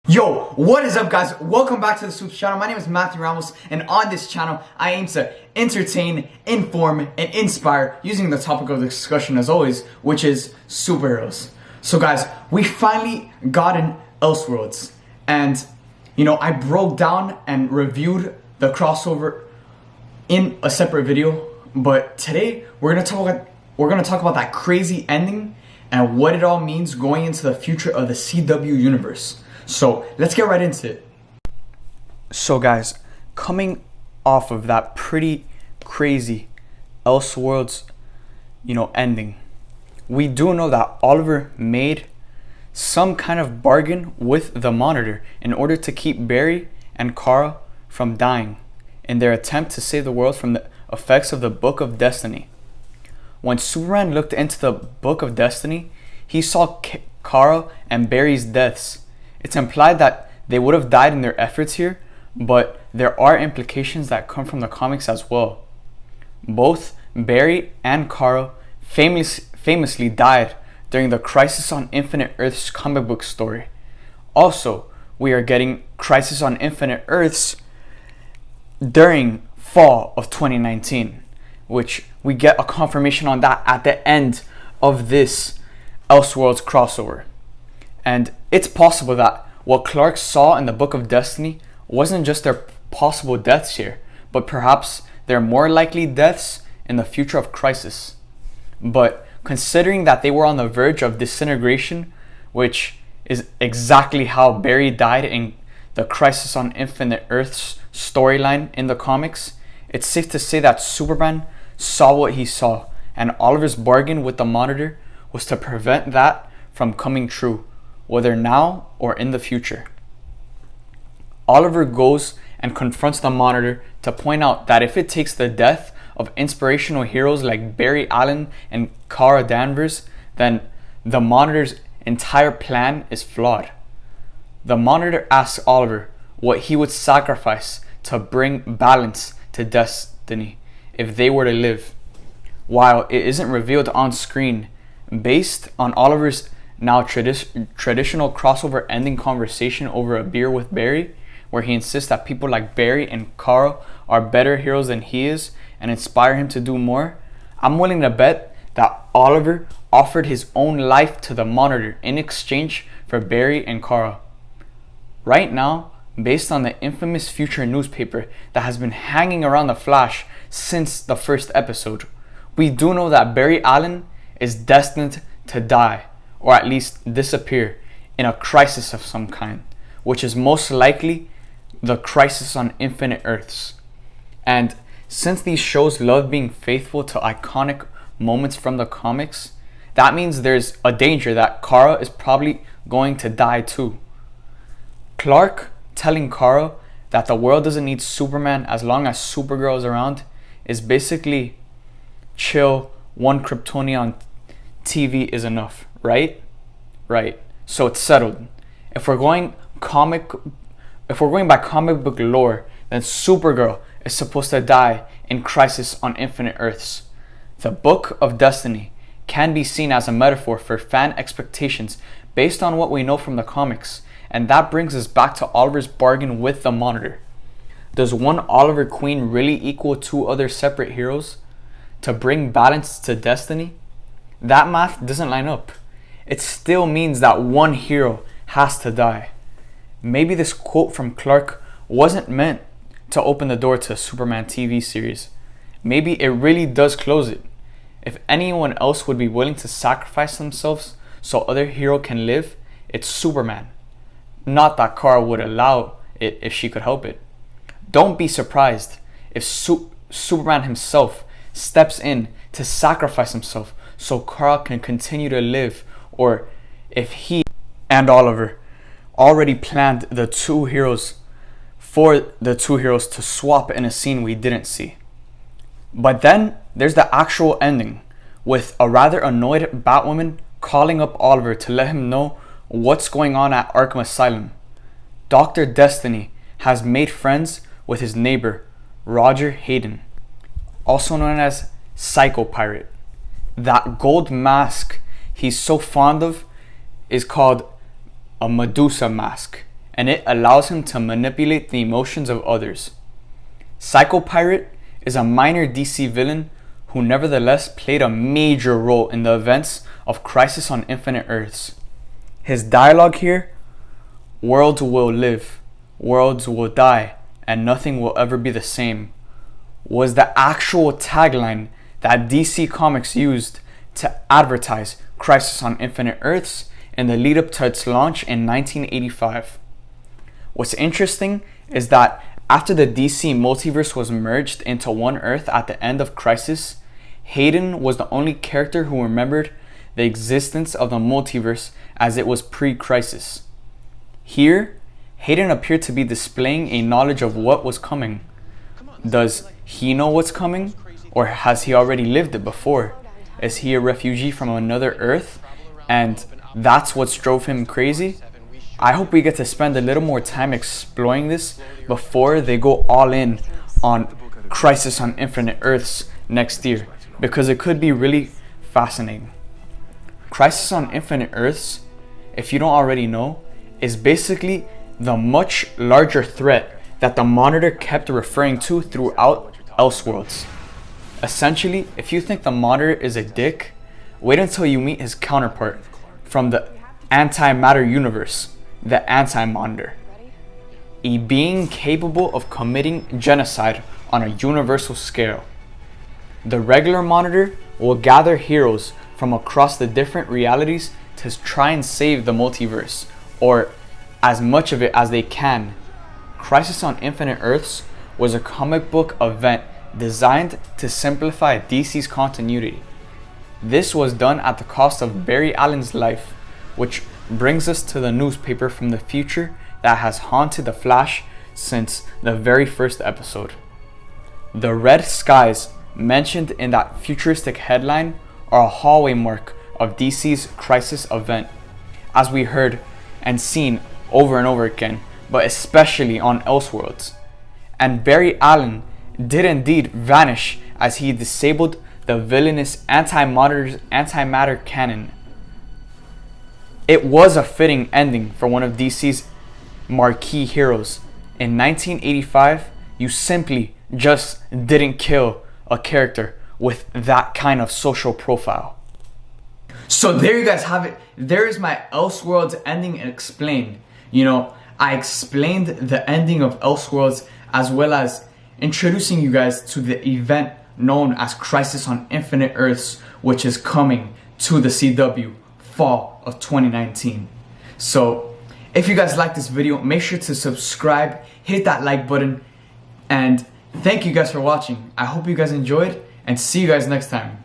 Yo, what is up guys? Welcome back to the SUPES channel. My name is Matthew Ramos, and on this channel I aim to entertain, inform, and inspire using the topic of discussion as always, which is superheroes. So guys, we finally got in Elseworlds, and I broke down and reviewed the crossover in a separate video, but today we're gonna talk about that crazy ending and what it all means going into the future of the CW universe. So let's get right into it. So guys, coming off of that pretty crazy Elseworlds, ending, we do know that Oliver made some kind of bargain with the Monitor in order to keep Barry and Kara from dying in their attempt to save the world from the effects of the Book of Destiny. When Superman looked into the Book of Destiny, he saw Kara and Barry's deaths. It's implied that they would have died in their efforts here, but there are implications that come from the comics as well. Both Barry and Kara famously died during the Crisis on Infinite Earths comic book story. Also, we are getting Crisis on Infinite Earths during fall of 2019, which we get a confirmation on that at the end of this Elseworlds crossover. And it's possible that what Clark saw in the Book of Destiny wasn't just their possible deaths here, but perhaps their more likely deaths in the future of Crisis. But considering that they were on the verge of disintegration, which is exactly how Barry died in the Crisis on Infinite Earths storyline in the comics, it's safe to say that Superman saw what he saw, and Oliver's bargain with the Monitor was to prevent that from coming true, whether now or in the future. Oliver goes and confronts the Monitor to point out that if it takes the death of inspirational heroes like Barry Allen and Kara Danvers, then the Monitor's entire plan is flawed. The Monitor asks Oliver what he would sacrifice to bring balance to Destiny if they were to live. While it isn't revealed on screen, based on Oliver's now traditional crossover ending conversation over a beer with Barry, where he insists that people like Barry and Kara are better heroes than he is and inspire him to do more, I'm willing to bet that Oliver offered his own life to the Monitor in exchange for Barry and Kara. Right now, based on the infamous Future newspaper that has been hanging around the Flash since the first episode, we do know that Barry Allen is destined to die, or at least disappear, in a crisis of some kind, which is most likely the Crisis on Infinite Earths. And since these shows love being faithful to iconic moments from the comics, that means there's a danger that Kara is probably going to die too. Clark telling Kara that the world doesn't need Superman as long as Supergirl is around is basically chill, one Kryptonian on TV is enough. Right? So it's settled. If we're going by comic book lore, then Supergirl is supposed to die in Crisis on Infinite Earths. The Book of Destiny can be seen as a metaphor for fan expectations based on what we know from the comics, and that brings us back to Oliver's bargain with the Monitor. Does one Oliver Queen really equal two other separate heroes to bring balance to Destiny? That math doesn't line up. It still means that one hero has to die. Maybe this quote from Clark wasn't meant to open the door to a Superman TV series. Maybe it really does close it. If anyone else would be willing to sacrifice themselves so other hero can live, it's Superman. Not that Kara would allow it if she could help it. Don't be surprised if Superman himself steps in to sacrifice himself so Kara can continue to live, or if he and Oliver already planned the two heroes to swap in a scene we didn't see. But then there's the actual ending, with a rather annoyed Batwoman calling up Oliver to let him know what's going on at Arkham Asylum. Dr. Destiny has made friends with his neighbor, Roger Hayden, also known as Psycho Pirate. That gold mask he's so fond of is called a Medusa mask, and it allows him to manipulate the emotions of others. Psycho Pirate is a minor DC villain who nevertheless played a major role in the events of Crisis on Infinite Earths. His dialogue here, "Worlds will live, worlds will die, and nothing will ever be the same," was the actual tagline that DC Comics used to advertise Crisis on Infinite Earths in the lead up to its launch in 1985. What's interesting is that after the DC multiverse was merged into one Earth at the end of Crisis, Hayden was the only character who remembered the existence of the multiverse as it was pre-Crisis. Here, Hayden appeared to be displaying a knowledge of what was coming. Does he know what's coming? Or has he already lived it before? Is he a refugee from another Earth? And that's what drove him crazy? I hope we get to spend a little more time exploring this before they go all in on Crisis on Infinite Earths next year, because it could be really fascinating. Crisis on Infinite Earths, if you don't already know, is basically the much larger threat that the Monitor kept referring to throughout Elseworlds. Essentially, if you think the Monitor is a dick, wait until you meet his counterpart from the antimatter universe, the Anti-Monitor, a being capable of committing genocide on a universal scale. The regular Monitor will gather heroes from across the different realities to try and save the multiverse, or as much of it as they can. Crisis on Infinite Earths was a comic book event designed to simplify DC's continuity. This was done at the cost of Barry Allen's life, which brings us to the newspaper from the future that has haunted the Flash since the very first episode. The red skies mentioned in that futuristic headline are a hallway mark of DC's Crisis event, as we heard and seen over and over again, but especially on Elseworlds. And Barry Allen did indeed vanish as he disabled the villainous Anti-Monitor's antimatter cannon. It was a fitting ending for one of DC's marquee heroes. In 1985, you simply just didn't kill a character with that kind of social profile. So there you guys have it. There is my Elseworlds ending explained. I explained the ending of Elseworlds as well as introducing you guys to the event known as Crisis on Infinite Earths, which is coming to the CW fall of 2019. So if you guys like this video, make sure to subscribe, hit that like button, and thank you guys for watching. I hope you guys enjoyed, and see you guys next time.